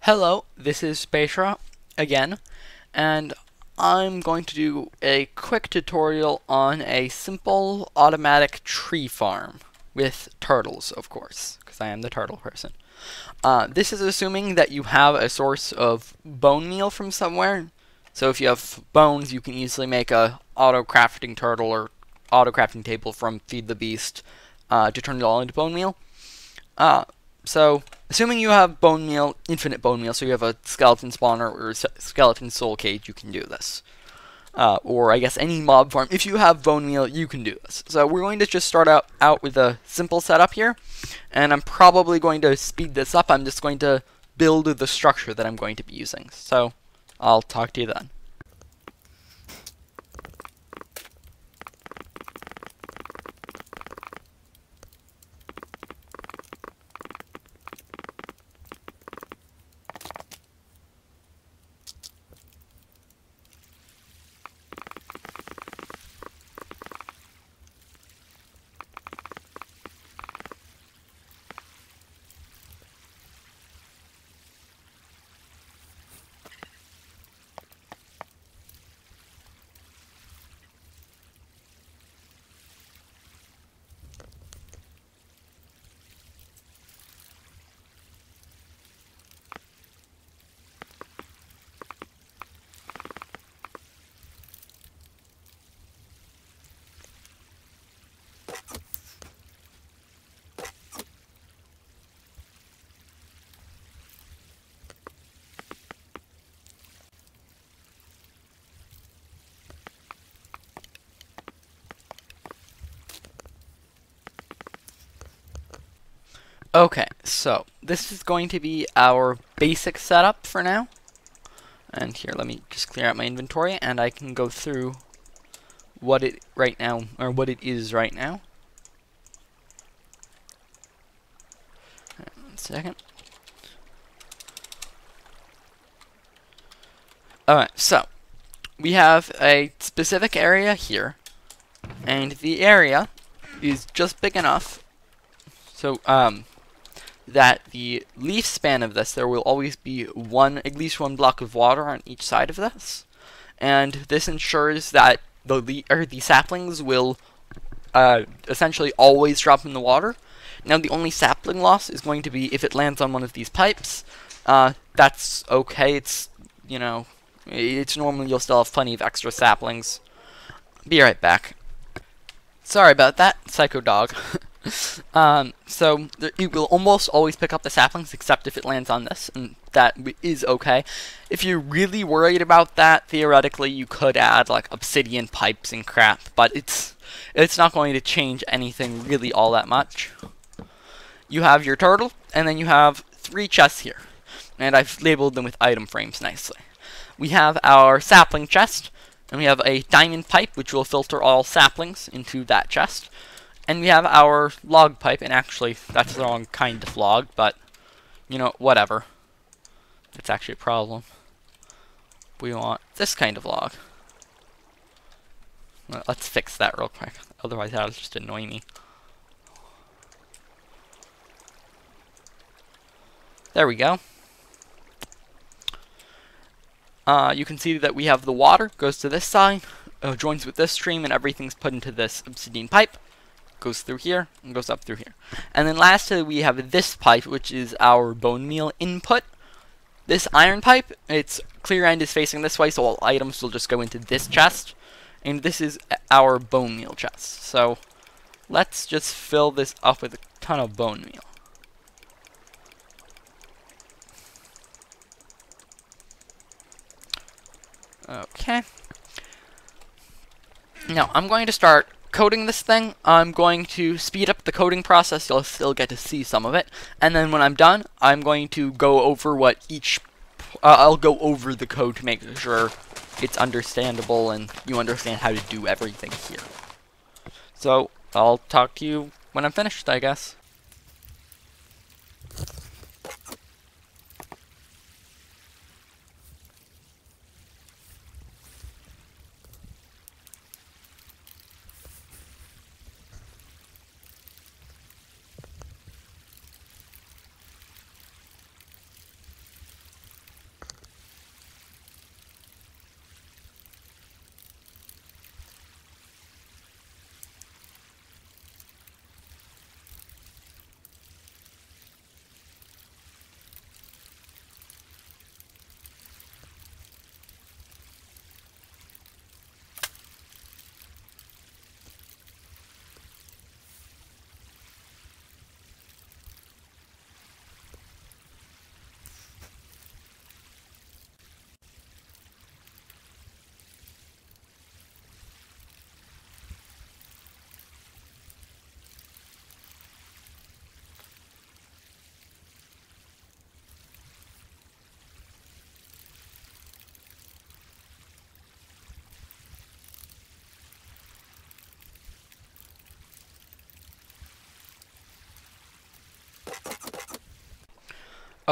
Hello, this is Spacera again, and I'm going to do a quick tutorial on a simple automatic tree farm with turtles, of course, because I am the turtle person. This is assuming that you have a source of bone meal from somewhere. So if you have bones, you can easily make a auto-crafting turtle or auto-crafting table from Feed the Beast to turn it all into bone meal. So, assuming you have bone meal, infinite bone meal, so you have a skeleton spawner or a skeleton soul cage, you can do this. Or I guess any mob farm, if you have bone meal, you can do this. So we're going to just start out with a simple setup here, and I'm probably going to speed this up. I'm just going to build the structure that I'm going to be using. So, I'll talk to you then. Okay, so this is going to be our basic setup for now. And here, let me just clear out my inventory, and I can go through what it is right now. One second. Alright, so we have a specific area here, and the area is just big enough so that the leaf span of this, there will always be at least one block of water on each side of this, and this ensures that the saplings will essentially always drop in the water. Now the only sapling loss is going to be if it lands on one of these pipes. That's okay. It's normally you'll still have plenty of extra saplings. Be right back. Sorry about that, psycho dog. So it will almost always pick up the saplings, except if it lands on this, and that is okay. If you're really worried about that, theoretically you could add like obsidian pipes and crap, but it's not going to change anything really all that much. You have your turtle, and then you have 3 chests here, and I've labeled them with item frames nicely. We have our sapling chest, and we have a diamond pipe, which will filter all saplings into that chest. And we have our log pipe, and actually, that's the wrong kind of log, but, whatever. It's actually a problem. We want this kind of log. Well, let's fix that real quick, otherwise that'll just annoy me. There we go. You can see that we have the water, goes to this side, joins with this stream, and everything's put into this obsidian pipe. Goes through here, and goes up through here. And then lastly, we have this pipe, which is our bone meal input. This iron pipe, its clear end is facing this way, so all items will just go into this chest. And this is our bone meal chest. So, let's just fill this up with a ton of bone meal. Okay. Now, I'm going to start coding this thing. I'm going to speed up the coding process. You'll still get to see some of it. And then when I'm done, I'm going to go over I'll go over the code to make sure it's understandable and you understand how to do everything here. So, I'll talk to you when I'm finished, I guess.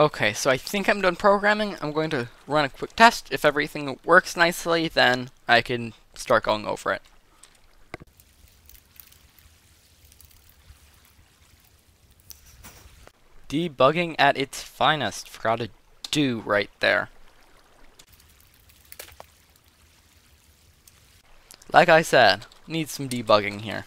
Okay, so I think I'm done programming. I'm going to run a quick test. If everything works nicely, then I can start going over it. Debugging at its finest. Forgot to do right there. Like I said, need some debugging here.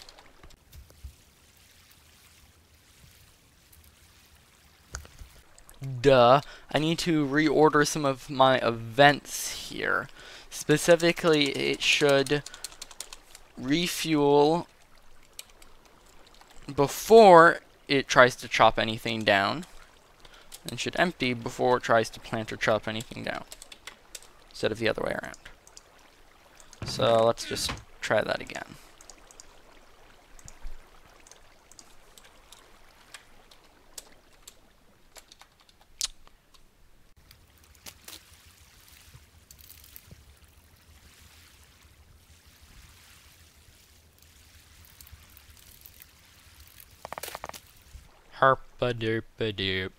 Duh. I need to reorder some of my events here. Specifically, it should refuel before it tries to chop anything down, and should empty before it tries to plant or chop anything down, instead of the other way around. So let's just try that again. Herpa-derpa-derp.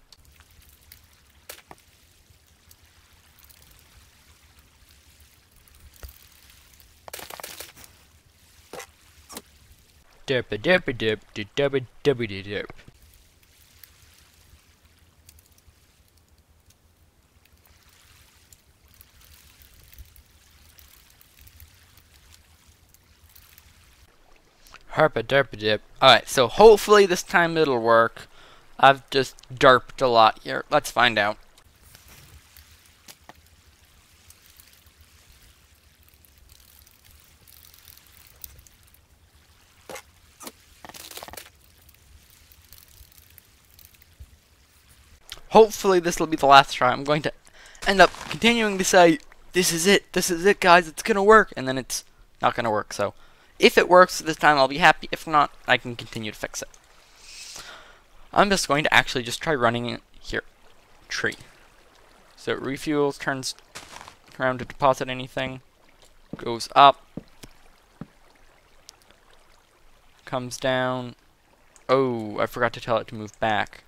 Derpa-derpa-derp, derpa-derpa-derp. Herpa-derpa-derp. Alright, so hopefully this time it'll work. I've just derped a lot here. Let's find out. Hopefully this will be the last try. I'm going to end up continuing to say, this is it guys, it's gonna work, and then it's not gonna work. So if it works this time, I'll be happy. If not, I can continue to fix it. I'm just going to actually just try running it here. Tree. So it refuels, turns around to deposit anything, goes up, comes down. Oh, I forgot to tell it to move back.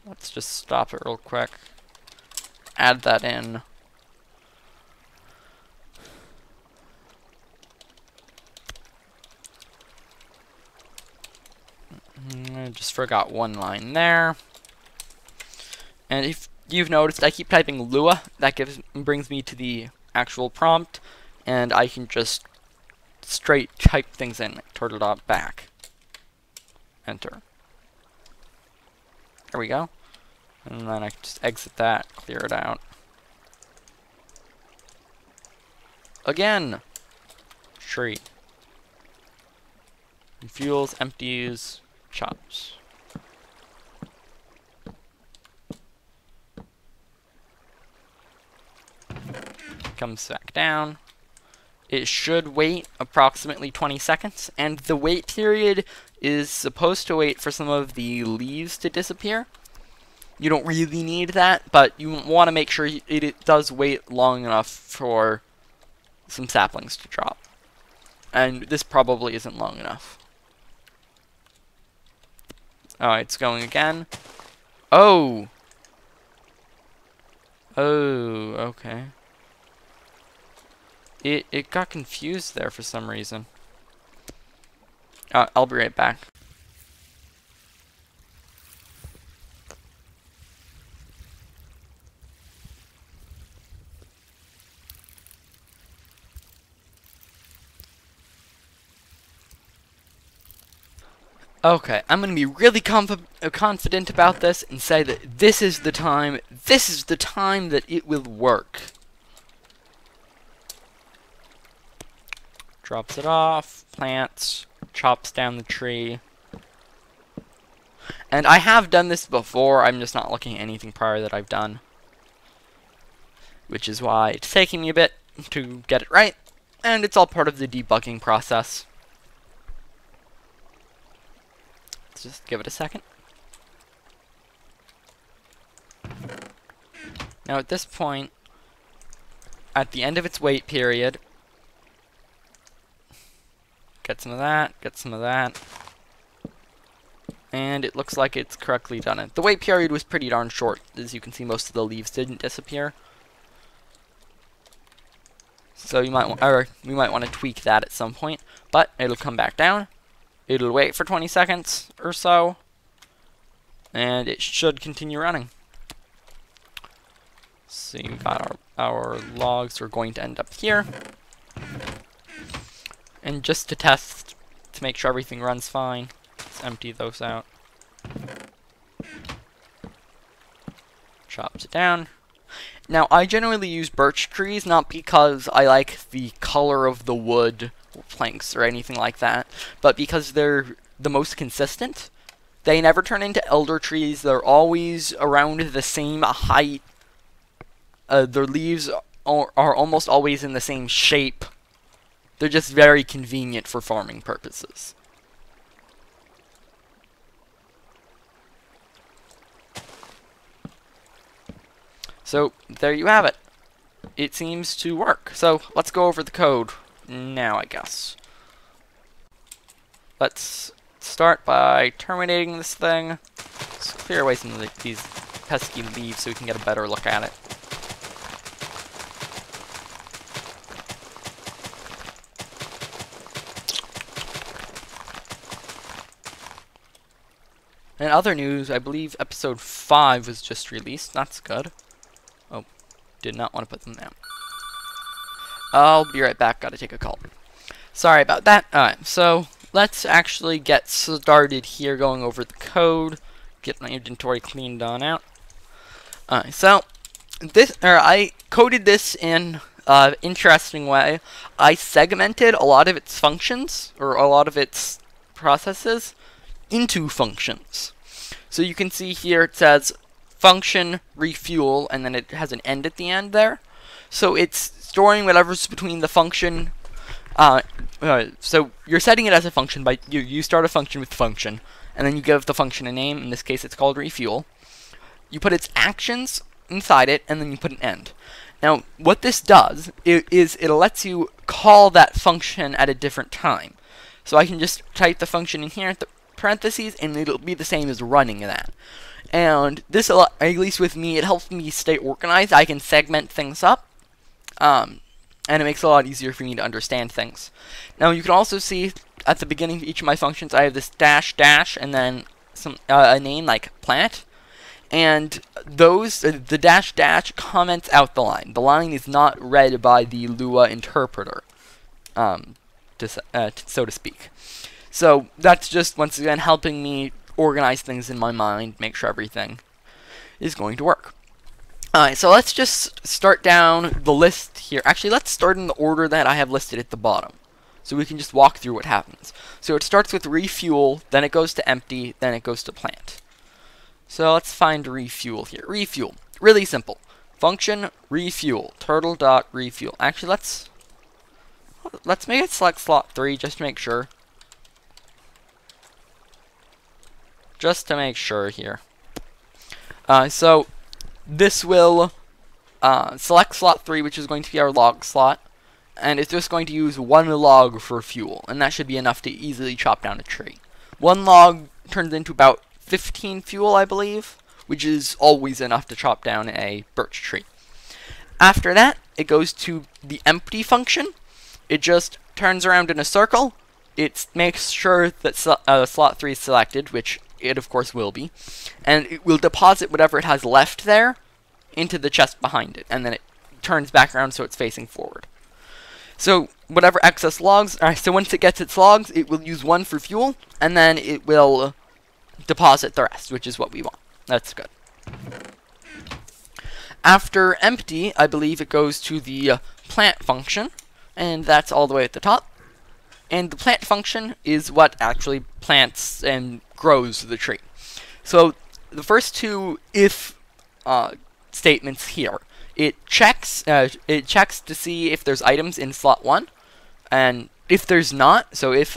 Let's just stop it real quick. Add that in. I just forgot one line there. And if you've noticed, I keep typing Lua. That brings me to the actual prompt, and I can just straight type things in, like turtle.back. Enter. There we go. And then I can just exit that, clear it out. Again! Tree. Fuels, empties, chops. Comes back down. It should wait approximately 20 seconds, and the wait period is supposed to wait for some of the leaves to disappear. You don't really need that, but you want to make sure it does wait long enough for some saplings to drop. And this probably isn't long enough. Oh, it's going again. Oh! Oh, okay. It got confused there for some reason. I'll be right back. Okay, I'm going to be really confident about this and say that this is the time that it will work. Drops it off, plants, chops down the tree. And I have done this before, I'm just not looking at anything prior that I've done. Which is why it's taking me a bit to get it right, and it's all part of the debugging process. Let's just give it a second. Now at this point, at the end of its wait period, get some of that, and it looks like it's correctly done it. The wait period was pretty darn short. As you can see, most of the leaves didn't disappear. So we might want to tweak that at some point, but it'll come back down. It'll wait for 20 seconds or so, and it should continue running. See, we got our logs are going to end up here. And just to test, to make sure everything runs fine, let's empty those out. Chops it down. Now, I generally use birch trees, not because I like the color of the wood or planks or anything like that, but because they're the most consistent. They never turn into elder trees. They're always around the same height. Their leaves are almost always in the same shape. They're just very convenient for farming purposes. So, there you have it. It seems to work. So, let's go over the code now, I guess. Let's start by terminating this thing. Let's clear away some of these pesky leaves so we can get a better look at it. In other news, I believe episode 5 was just released. That's good. Oh, did not want to put them down. I'll be right back. Gotta take a call. Sorry about that. Alright, so let's actually get started here going over the code. Get my inventory cleaned on out. Alright, so I coded this in an interesting way. I segmented a lot of its functions, or a lot of its processes, into functions. So you can see here it says function refuel, and then it has an end at the end there. So it's storing whatever's between the function. So you're setting it as a function by you start a function with function, and then you give the function a name. In this case, it's called refuel. You put its actions inside it, and then you put an end. Now, what this does is it lets you call that function at a different time. So I can just type the function in here at the parentheses, and it'll be the same as running that. And this, at least with me, it helps me stay organized. I can segment things up, and it makes it a lot easier for me to understand things. Now, you can also see at the beginning of each of my functions, I have this dash dash, and then a name like plant. And those, the dash dash comments out the line. The line is not read by the Lua interpreter, so to speak. So that's just, once again, helping me organize things in my mind, make sure everything is going to work. Alright, so let's just start down the list here. Actually, let's start in the order that I have listed at the bottom, so we can just walk through what happens. So it starts with refuel, then it goes to empty, then it goes to plant. So let's find refuel here. Refuel, really simple. Function refuel, turtle.refuel. Actually, let's make it select slot 3 just to make sure. Just to make sure here. So this will select slot 3, which is going to be our log slot, and it's just going to use 1 log for fuel, and that should be enough to easily chop down a tree. 1 log turns into about 15 fuel, I believe, which is always enough to chop down a birch tree. After that, it goes to the empty function. It just turns around in a circle. It makes sure that slot 3 is selected, which it of course will be, and it will deposit whatever it has left there into the chest behind it, and then it turns back around so it's facing forward. So whatever excess logs, so once it gets its logs, it will use 1 for fuel, and then it will deposit the rest, which is what we want. That's good. After empty, I believe it goes to the plant function, and that's all the way at the top. And the plant function is what actually plants and grows the tree. So the first 2 if statements here, it checks to see if there's items in slot 1, and if there's not, so if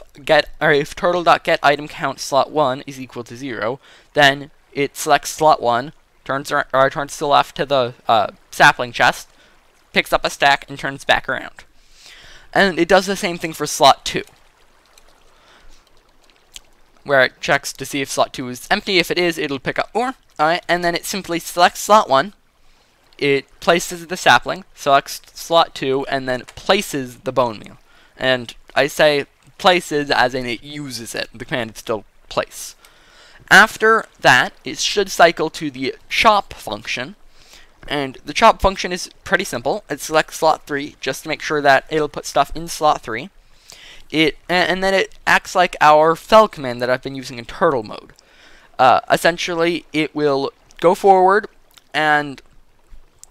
turtle.get item count slot 1 is equal to 0, then it selects slot 1, turns to the left to the sapling chest, picks up a stack, and turns back around. And it does the same thing for slot 2. where it checks to see if slot 2 is empty. If it is, it'll pick up more. Alright, and then it simply selects slot 1. It places the sapling, selects slot 2, and then places the bone meal. And I say places as in it uses it. The command is still place. After that, it should cycle to the chop function. And the chop function is pretty simple. It selects slot 3 just to make sure that it'll put stuff in slot 3. And then it acts like our fell command that I've been using in turtle mode. Essentially, it will go forward and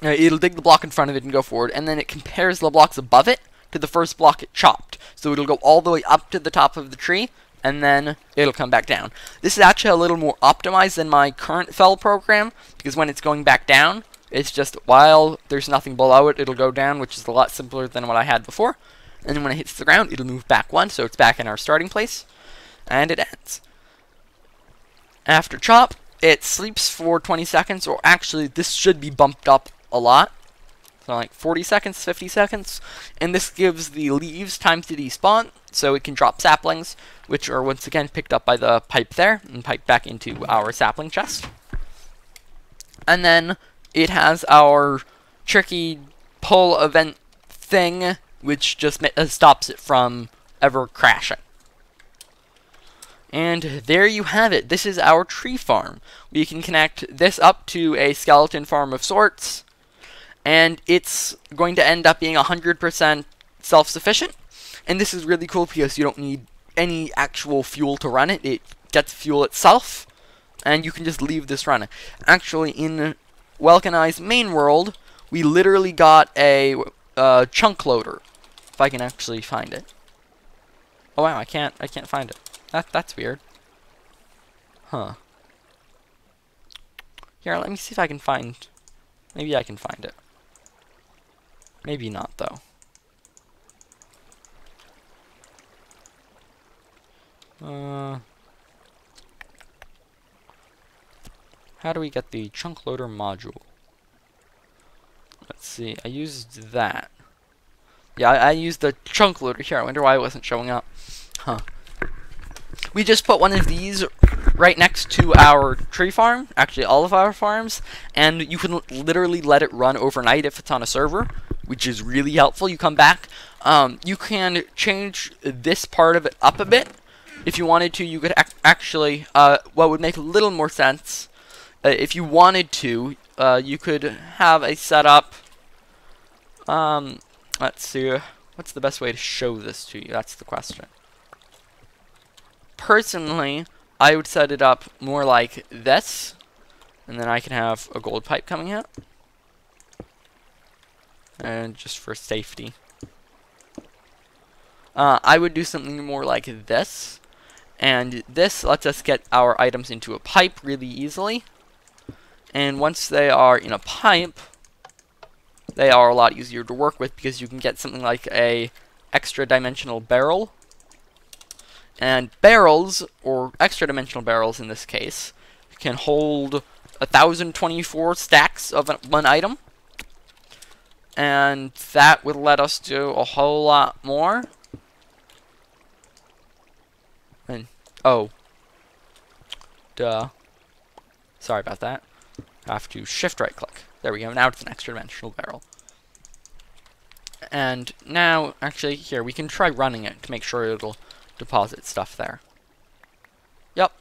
it'll dig the block in front of it and go forward, and then it compares the blocks above it to the first block it chopped. So it'll go all the way up to the top of the tree, and then it'll come back down. This is actually a little more optimized than my current fell program, because when it's going back down, it's just while there's nothing below it, it'll go down, which is a lot simpler than what I had before. And then when it hits the ground, it'll move back 1, so it's back in our starting place, and it ends. After chop, it sleeps for 20 seconds, or actually this should be bumped up a lot. So like 40 seconds, 50 seconds. And this gives the leaves time to despawn, so it can drop saplings, which are once again picked up by the pipe there, and piped back into our sapling chest. And then it has our tricky pull event thing, which just stops it from ever crashing. And there you have it. This is our tree farm. We can connect this up to a skeleton farm of sorts, and it's going to end up being 100% self-sufficient. And this is really cool because you don't need any actual fuel to run it. It gets fuel itself, and you can just leave this running. Actually, in Welkenai's main world, we literally got a chunk loader. If I can actually find it. Oh wow, I can't find it. That's weird. Huh. Here, let me see if I can find... Maybe I can find it. Maybe not, though. How do we get the chunk loader module? Let's see, I used that. Yeah, I used the chunk loader here. I wonder why it wasn't showing up. Huh. We just put one of these right next to our tree farm, actually all of our farms, and you can literally let it run overnight if it's on a server, which is really helpful. You come back, you can change this part of it up a bit. If you wanted to, you could actually, what would make a little more sense, if you wanted to, you could have a setup, let's see, what's the best way to show this to you? That's the question. Personally, I would set it up more like this, and then I can have a gold pipe coming out, and just for safety. I would do something more like this, and this lets us get our items into a pipe really easily, and once they are in a pipe, they are a lot easier to work with because you can get something like a extra dimensional barrel. And barrels, or extra dimensional barrels in this case, can hold 1,024 stacks of one item. And that would let us do a whole lot more. And, oh. Duh. Sorry about that. I have to shift right click. There we go, now it's an extra dimensional barrel. And now, actually, here, we can try running it to make sure it'll deposit stuff there. Yep.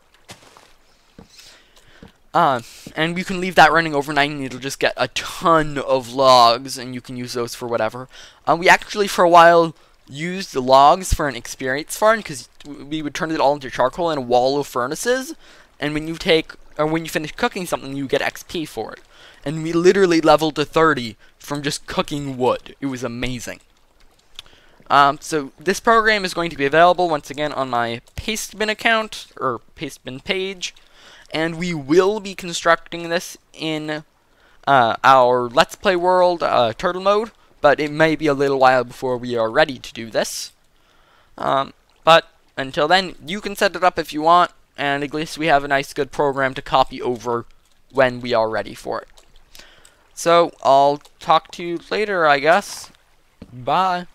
And you can leave that running overnight and it'll just get a ton of logs and you can use those for whatever. We actually for a while used the logs for an experience farm because we would turn it all into charcoal and a wall of furnaces, and when you finish cooking something you get XP for it. And we literally leveled to 30 from just cooking wood. It was amazing. So this program is going to be available once again on my pastebin account, or pastebin page, and we will be constructing this in our Let's Play world, turtle mode, but it may be a little while before we are ready to do this. But until then, you can set it up if you want, and at least we have a nice good program to copy over when we are ready for it. So, I'll talk to you later, I guess. Bye.